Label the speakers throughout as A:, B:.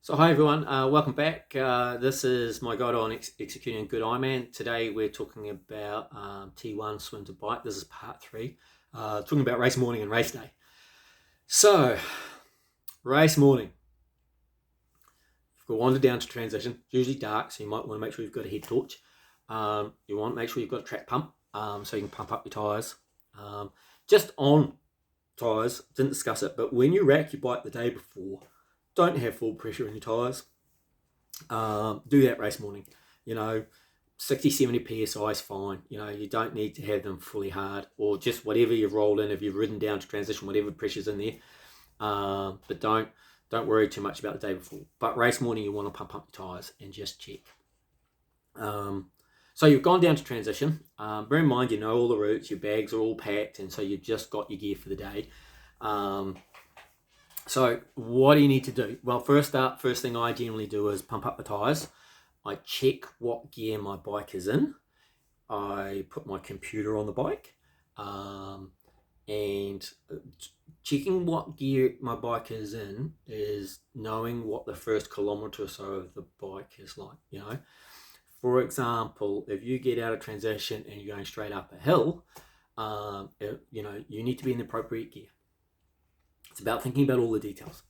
A: So hi everyone, welcome back. This is my guide on executing a good Ironman. Today we're talking about T1 swim to bike. This is part three, talking about race morning and race day. So race morning, you've got wander down to transition. It's usually dark, so you might want to make sure you've got a head torch. You want to make sure you've got a track pump, so you can pump up your tyres. Just on tyres, didn't discuss it, but when you rack your bike the day before, don't have full pressure in your tyres. Do that race morning. 60, 70 psi is fine. You don't need to have them fully hard, or just whatever you've rolled in. If you've ridden down to transition, whatever pressure's in there. But don't worry too much about the day before. But race morning, you want to pump up your tyres and just check. So you've gone down to transition. Bear in mind, you know all the routes. Your bags are all packed, and so you've just got your gear for the day. So what do you need to do? Well, first thing I generally do is pump up the tyres. I check what gear my bike is in. I put my computer on the bike, and checking what gear my bike is in is knowing what the first kilometre or so of the bike is like. For example, if you get out of transition and you're going straight up a hill, you need to be in the appropriate gear. It's about thinking about all the details.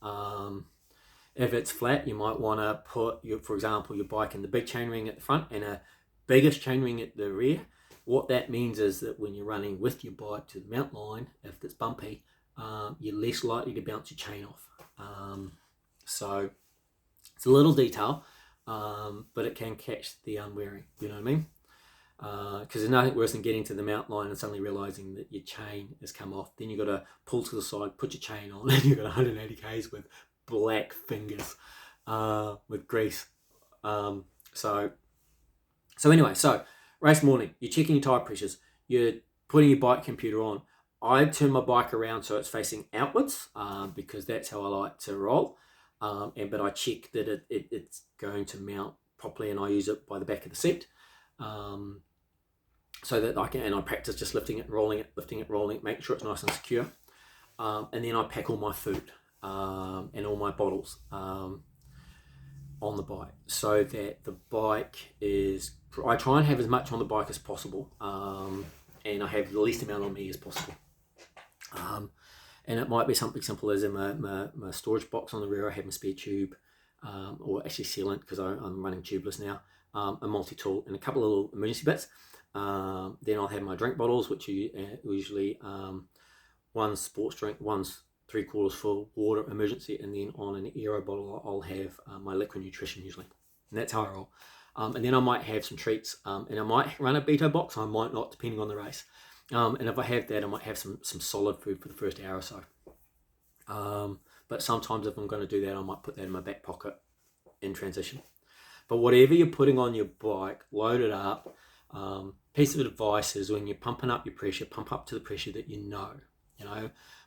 A: If it's flat, you might want to put, for example, your bike in the big chainring at the front and a biggest chainring at the rear. What that means is that when you're running with your bike to the mountain line, if it's bumpy, you're less likely to bounce your chain off. So it's a little detail, but it can catch the unwary. You know what I mean? Because there's nothing worse than getting to the mountain line and suddenly realizing that your chain has come off. Then you've got to pull to the side, put your chain on, and you've got 180 k's with black fingers, with grease. So race morning, you're checking your tire pressures, you're putting your bike computer on. I turn my bike around so it's facing outwards, because that's how I like to roll. But I check that it's going to mount properly, and I use it by the back of the seat. So that I practice just lifting it, rolling it, making sure it's nice and secure. And then I pack all my food and all my bottles on the bike, so that the bike is, I try and have as much on the bike as possible, and I have the least amount on me as possible. And it might be something simple as in my storage box on the rear. I have my spare tube, or actually sealant, because I'm running tubeless now, a multi-tool, and a couple of little emergency bits. Then I'll have my drink bottles, which are usually one's sports drink, one's 3/4 full water emergency, and then on an aero bottle I'll have my liquid nutrition usually, and that's how I roll. And then I might have some treats, and I might run a Beto box, I might not, depending on the race. And if I have that, I might have some solid food for the first hour or so. But sometimes if I'm going to do that, I might put that in my back pocket in transition. But whatever you're putting on your bike, load it up. Piece of advice is, when you're pumping up your pressure, pump up to the pressure that you know.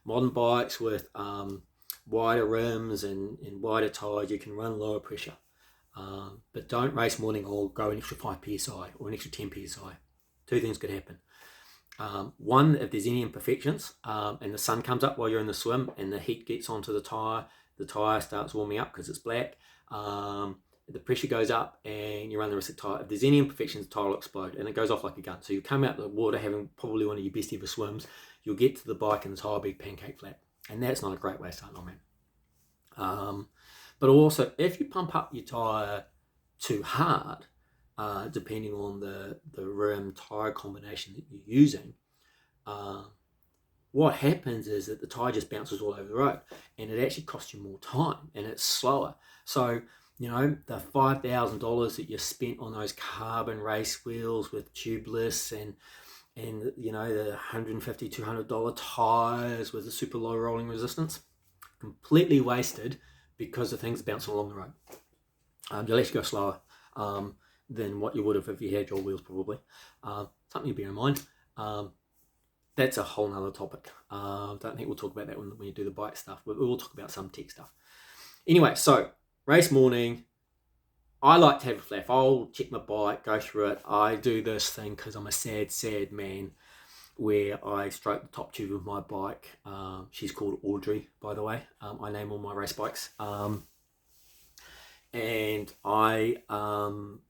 A: Modern bikes with wider rims and wider tyres, you can run lower pressure. But don't race morning or go an extra 5 psi or an extra 10 psi. Two things could happen. One, if there's any imperfections, and the sun comes up while you're in the swim and the heat gets onto the tyre starts warming up because it's black. The pressure goes up and you run the risk of tyre. If there's any imperfections, the tyre will explode and it goes off like a gun. So you come out of the water having probably one of your best ever swims. You'll get to the bike and the tyre will be pancake flat. And that's not a great way to start on, man. But also, if you pump up your tyre too hard, depending on the rim tyre combination that you're using, what happens is that the tyre just bounces all over the road, and it actually costs you more time and it's slower. So the $5,000 that you spent on those carbon race wheels with tubeless and the $150, $200 tires with a super low rolling resistance, completely wasted because the thing's bouncing along the road. You'll actually go slower than what you would have if you had your wheels, probably. Something to bear in mind. That's a whole nother topic. Don't think we'll talk about that when you do the bike stuff, but we'll talk about some tech stuff. Anyway, so race morning, I like to have a flash. I'll check my bike, go through it. I do this thing because I'm a sad man, where I stroke the top tube of my bike. She's called Audrey, by the way. I name all my race bikes. and I I know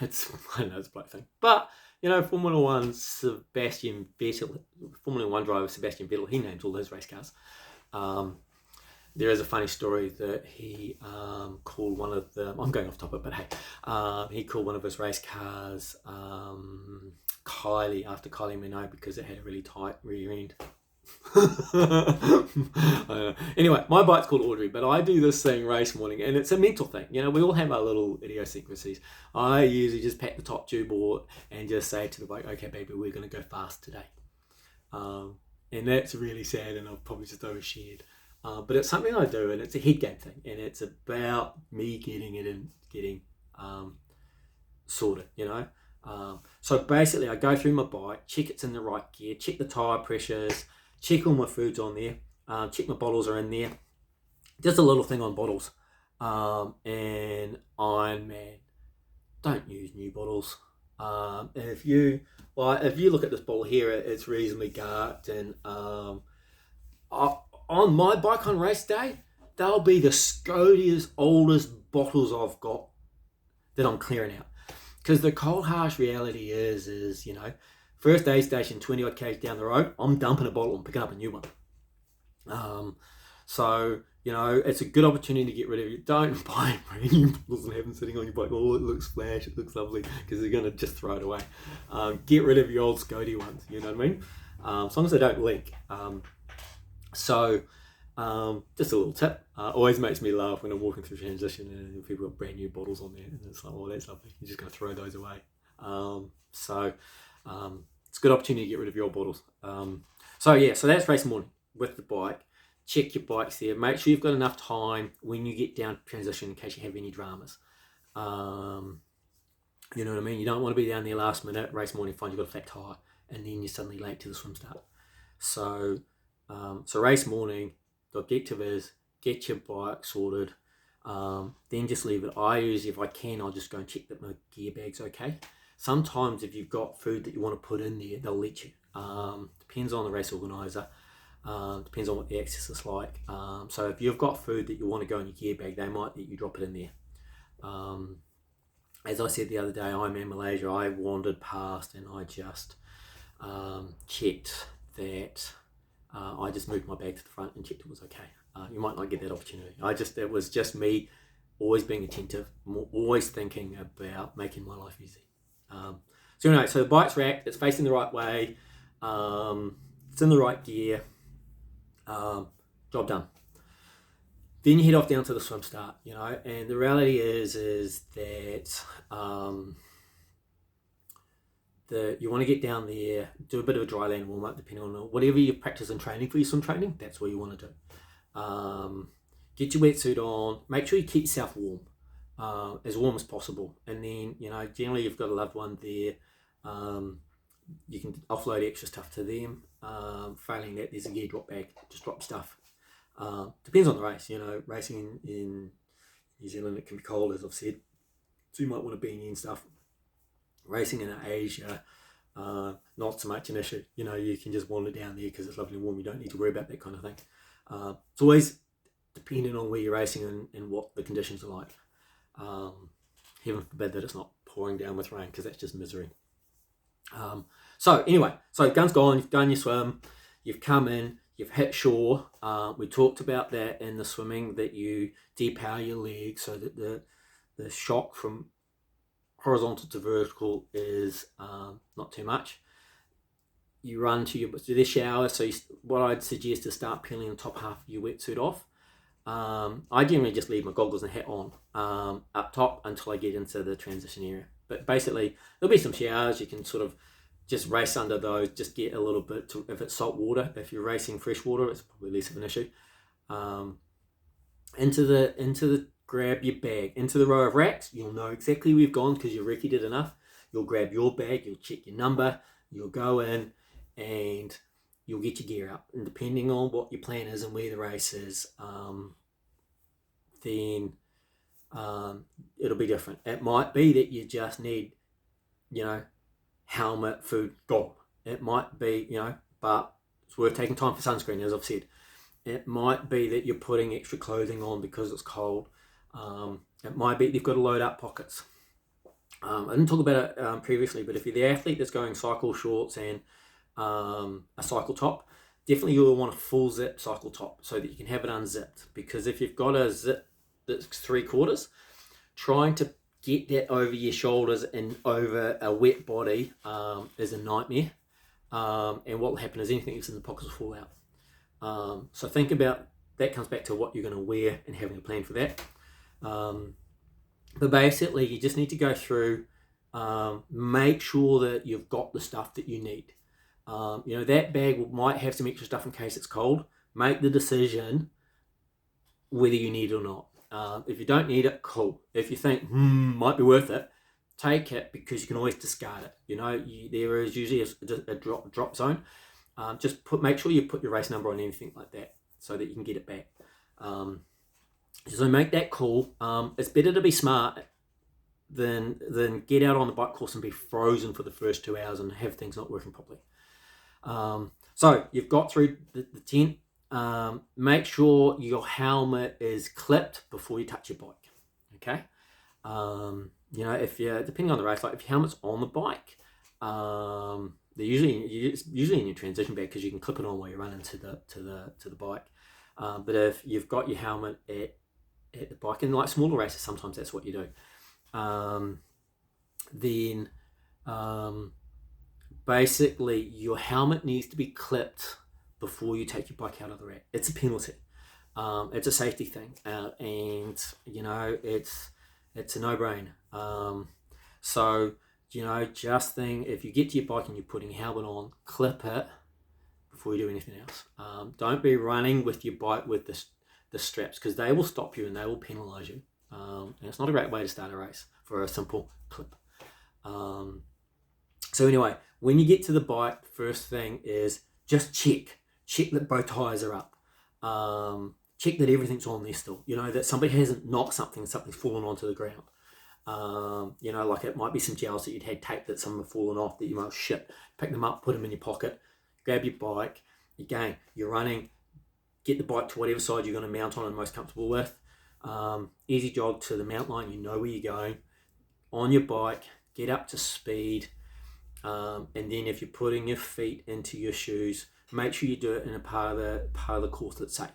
A: it's a black thing, but Formula One driver Sebastian Vettel, he names all his race cars. There is a funny story that he called one of them. I'm going off topic, but hey, he called one of his race cars Kylie, after Kylie Minogue, because it had a really tight rear end. Anyway, my bike's called Audrey, but I do this thing race morning, and it's a mental thing. We all have our little idiosyncrasies. I usually just pack the top tube board and just say to the bike, okay baby, we're going to go fast today. And that's really sad, and I've probably just overshared. But it's something I do, and it's a head game thing, and it's about me getting it and getting sorted, So basically, I go through my bike, check it's in the right gear, check the tyre pressures, check all my foods on there, check my bottles are in there. Just a little thing on bottles. And Ironman, don't use new bottles. If you look at this bottle here, it's reasonably garked, and on my bike on race day, they'll be the scodiest, oldest bottles I've got that I'm clearing out. Because the cold, harsh reality is first aid station 20 odd k's down the road, I'm dumping a bottle and picking up a new one. So it's a good opportunity to get rid of it. Don't buy brand new bottles and have them sitting on your bike. Oh, it looks flash, it looks lovely, because they're going to just throw it away. Get rid of your old Scody ones, you know what I mean? As long as they don't leak. So just a little tip. Always makes me laugh when I'm walking through transition and people got brand new bottles on there, and it's like, oh, that's lovely, you're just going to throw those away. It's a good opportunity to get rid of your bottles. So that's race morning with the bike. Check your bikes there, make sure you've got enough time when you get down to transition in case you have any dramas. You know what I mean? You don't want to be down there last minute, race morning, find you've got a flat tyre, and then you're suddenly late to the swim start. So race morning, the objective is get your bike sorted, then just leave it. I usually, if I can, I'll just go and check that my gear bag's okay. Sometimes if you've got food that you want to put in there, they'll let you. Depends on the race organiser. Depends on what the access is like. So if you've got food that you want to go in your gear bag, they might let you drop it in there. As I said the other day, I'm in Malaysia. I wandered past and I just checked that. I just moved my bag to the front and checked it was okay. You might not get that opportunity. It was just me always being attentive, always thinking about making my life easy. So the bike's racked, it's facing the right way, it's in the right gear, job done. Then you head off down to the swim start, and the reality is that you want to get down there, do a bit of a dry land warm up, depending on whatever you practice and training for your swim training, that's what you want to do. Get your wetsuit on, make sure you keep yourself warm as possible, and then generally you've got a loved one there. You can offload extra stuff to them. Failing that, there's a gear drop bag, just drop stuff. Depends on the race. Racing in New Zealand, it can be cold, as I've said, so you might want to beanie and stuff. Racing in Asia, not so much an issue. You can just wander down there because it's lovely and warm. You don't need to worry about that kind of thing. It's always dependent on where you're racing and what the conditions are like. Heaven forbid that it's not pouring down with rain, because that's just misery. So gun's gone, you've done your swim, you've come in, you've hit shore. We talked about that in the swimming, that you depower your legs so that the shock from horizontal to vertical is not too much. You run to the shower, so what I'd suggest is start peeling the top half of your wetsuit off. I generally just leave my goggles and hat on up top until I get into the transition area. But basically, there'll be some showers. You can sort of just race under those, just get a little bit if it's salt water. If you're racing fresh water, it's probably less of an issue. Grab your bag, into the row of racks. You'll know exactly where you've gone because you've recce'd it enough. You'll grab your bag, you'll check your number, you'll go in and you'll get your gear out. And depending on what your plan is and where the race is, then it'll be different. It might be that you just need, helmet, food, gone. It might be, but it's worth taking time for sunscreen, as I've said. It might be that you're putting extra clothing on because it's cold. It might be you've got to load up pockets. I didn't talk about it previously, but if you're the athlete that's going cycle shorts and a cycle top, definitely you'll want a full zip cycle top so that you can have it unzipped. Because if you've got a zip that's 3/4, trying to get that over your shoulders and over a wet body is a nightmare. And what will happen is anything that's in the pockets will fall out. So think about that. Comes back to what you're going to wear and having a plan for that. But basically, you just need to go through, make sure that you've got the stuff that you need. That bag might have some extra stuff in case it's cold. Make the decision whether you need it or not. If you don't need it, cool. If you think, might be worth it, take it, because you can always discard it. There is usually a drop zone. Just make sure you put your race number on anything like that so that you can get it back. So make that call. It's better to be smart than get out on the bike course and be frozen for the first 2 hours and have things not working properly. So you've got through the tent. Make sure your helmet is clipped before you touch your bike. Okay. If you're, depending on the race, like if your helmet's on the bike, they're usually in your transition bag because you can clip it on while you're running to the bike. But if you've got your helmet at the bike, and like smaller races, sometimes that's what you do. Then basically your helmet needs to be clipped before you take your bike out of the rack. It's a penalty. It's a safety thing, and it's a no-brainer. So just think, if you get to your bike and you're putting a helmet on, clip it before you do anything else. Don't be running with your bike with the straps, because they will stop you and they will penalise you. And it's not a great way to start a race for a simple clip. So anyway, when you get to the bike, first thing is just check that both tyres are up. Check that everything's on there still. That somebody hasn't knocked something's fallen onto the ground. Like it might be some gels that you'd had taped that some have fallen off that you might pick them up, put them in your pocket, grab your bike. Again, you're running, get the bike to whatever side you're going to mount on and most comfortable with. Easy jog to the mount line, you know where you're going. On your bike, get up to speed. And then if you're putting your feet into your shoes, make sure you do it in a part of the course that's safe.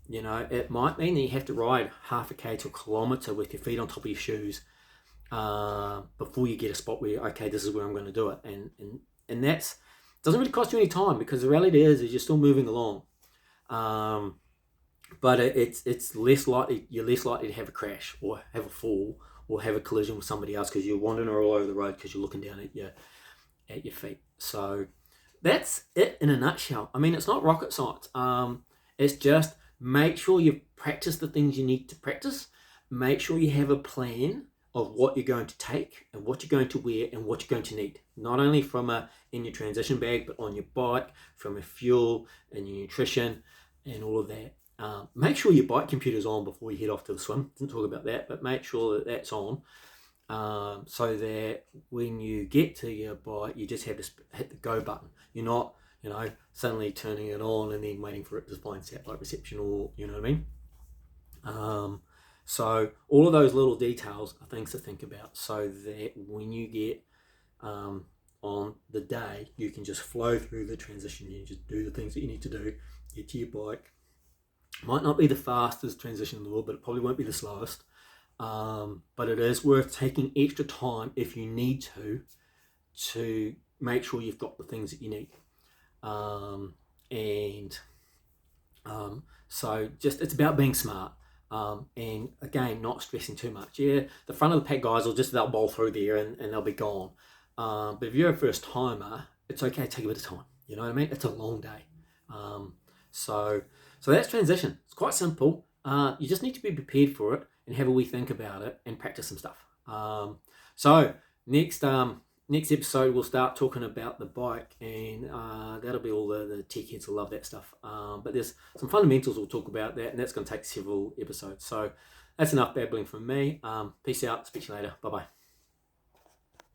A: It might mean that you have to ride half a k to a kilometre with your feet on top of your shoes before you get a spot where, okay, this is where I'm going to do it. And that doesn't really cost you any time, because the reality is you're still moving along. But it's less likely, you're less likely to have a crash or have a fall or have a collision with somebody else because you're wandering all over the road because you're looking down at your feet. So that's it in a nutshell. I mean, it's not rocket science. It's just make sure you've practiced the things you need to practice. Make sure you have a plan of what you're going to take and what you're going to wear and what you're going to need. Not only in your transition bag, but on your bike, from your fuel and your nutrition and all of that. Make sure your bike computer's on before you head off to the swim. Didn't talk about that, but make sure that that's on. So that when you get to your bike, you just have to hit the go button. You're not, suddenly turning it on and then waiting for it to find satellite reception, or you know what I mean. So all of those little details are things to think about, so that when you get on the day, you can just flow through the transition. You just do the things that you need to do, get to your bike. Might not be the fastest transition in the world, but it probably won't be the slowest. But it is worth taking extra time if you need to make sure you've got the things that you need. So just, it's about being smart. And again, not stressing too much. Yeah, the front of the pack guys will just about bowl through there and they'll be gone. But if you're a first timer, it's okay to take a bit of time. You know what I mean? It's a long day. So that's transition. It's quite simple. You just need to be prepared for it and have a wee think about it and practice some stuff. So next episode we'll start talking about the bike, and that'll be all the tech heads will love that stuff. But there's some fundamentals we'll talk about that, and that's going to take several episodes. So that's enough babbling from me. Peace out. Speak to you later. Bye bye.